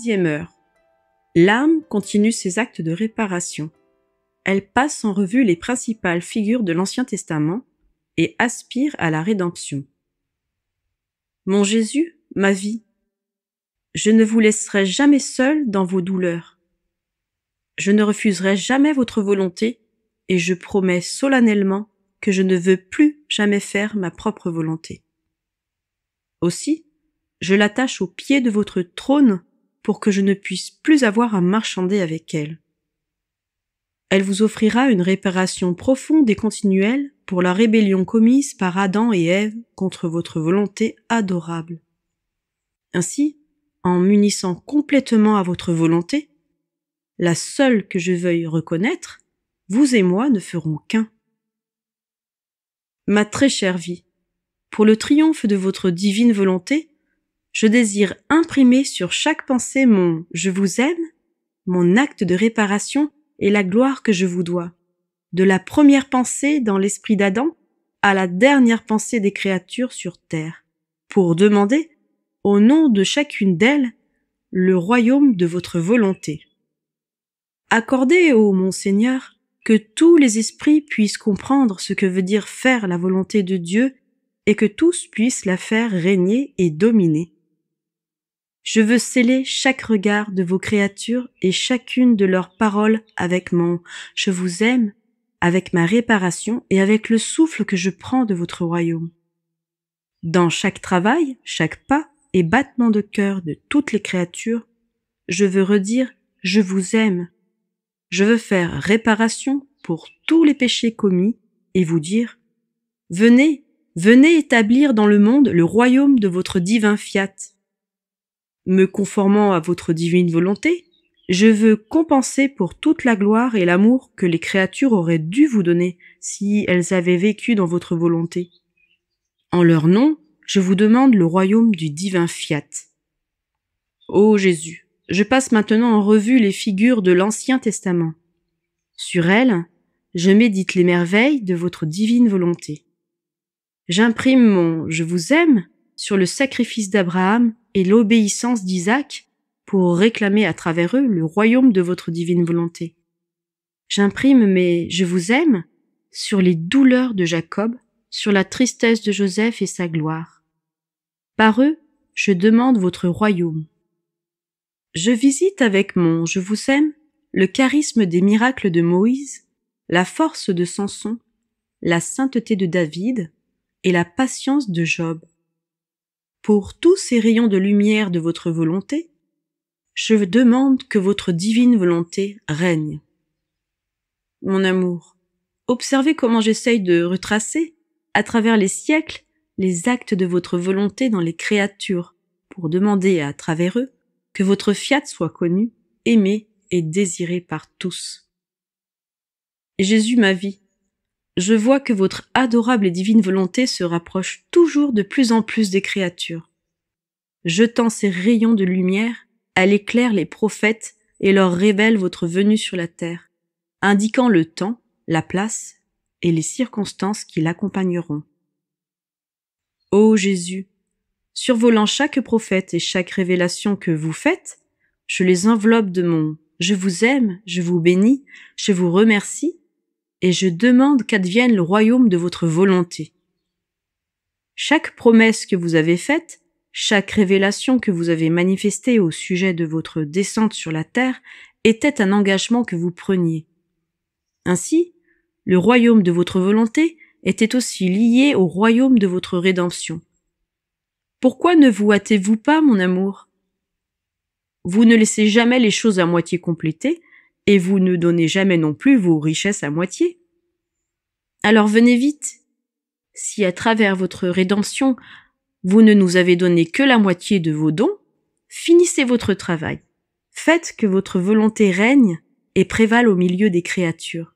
6e heure. L'âme continue ses actes de réparation. Elle passe en revue les principales figures de l'Ancien Testament et aspire à la rédemption. Mon Jésus, ma vie, je ne vous laisserai jamais seul dans vos douleurs. Je ne refuserai jamais votre volonté et je promets solennellement que je ne veux plus jamais faire ma propre volonté. Aussi, je l'attache au pied de votre trône pour que je ne puisse plus avoir à marchander avec elle. Elle vous offrira une réparation profonde et continuelle pour la rébellion commise par Adam et Ève contre votre volonté adorable. Ainsi, en m'unissant complètement à votre volonté, la seule que je veuille reconnaître, vous et moi ne ferons qu'un. Ma très chère vie, pour le triomphe de votre divine volonté, je désire imprimer sur chaque pensée mon « je vous aime », mon acte de réparation et la gloire que je vous dois, de la première pensée dans l'esprit d'Adam à la dernière pensée des créatures sur terre, pour demander, au nom de chacune d'elles, le royaume de votre volonté. Accordez, ô mon Seigneur, que tous les esprits puissent comprendre ce que veut dire faire la volonté de Dieu et que tous puissent la faire régner et dominer. Je veux sceller chaque regard de vos créatures et chacune de leurs paroles avec mon « je vous aime », avec ma réparation et avec le souffle que je prends de votre royaume. Dans chaque travail, chaque pas et battement de cœur de toutes les créatures, je veux redire « je vous aime ». Je veux faire réparation pour tous les péchés commis et vous dire « venez, venez établir dans le monde le royaume de votre divin fiat ». Me conformant à votre divine volonté, je veux compenser pour toute la gloire et l'amour que les créatures auraient dû vous donner si elles avaient vécu dans votre volonté. En leur nom, je vous demande le royaume du divin fiat. Ô Jésus, je passe maintenant en revue les figures de l'Ancien Testament. Sur elles, je médite les merveilles de votre divine volonté. J'imprime mon « je vous aime » sur le sacrifice d'Abraham et l'obéissance d'Isaac pour réclamer à travers eux le royaume de votre divine volonté. J'imprime mes « je vous aime » sur les douleurs de Jacob, sur la tristesse de Joseph et sa gloire. Par eux, je demande votre royaume. Je visite avec mon « je vous aime » le charisme des miracles de Moïse, la force de Samson, la sainteté de David et la patience de Job. Pour tous ces rayons de lumière de votre volonté, je demande que votre divine volonté règne. Mon amour, observez comment j'essaye de retracer, à travers les siècles, les actes de votre volonté dans les créatures, pour demander à travers eux que votre fiat soit connu, aimé et désiré par tous. Jésus, ma vie, je vois que votre adorable et divine volonté se rapproche toujours de plus en plus des créatures. Jetant ses rayons de lumière, elle éclaire les prophètes et leur révèle votre venue sur la terre, indiquant le temps, la place et les circonstances qui l'accompagneront. Ô Jésus, survolant chaque prophète et chaque révélation que vous faites, je les enveloppe de mon « je vous aime, je vous bénis, je vous remercie » et je demande qu'advienne le royaume de votre volonté. Chaque promesse que vous avez faite, chaque révélation que vous avez manifestée au sujet de votre descente sur la terre était un engagement que vous preniez. Ainsi, le royaume de votre volonté était aussi lié au royaume de votre rédemption. Pourquoi ne vous hâtez-vous pas, mon amour? Vous ne laissez jamais les choses à moitié complétées, et vous ne donnez jamais non plus vos richesses à moitié. Alors venez vite. Si à travers votre rédemption, vous ne nous avez donné que la moitié de vos dons, finissez votre travail. Faites que votre volonté règne et prévale au milieu des créatures.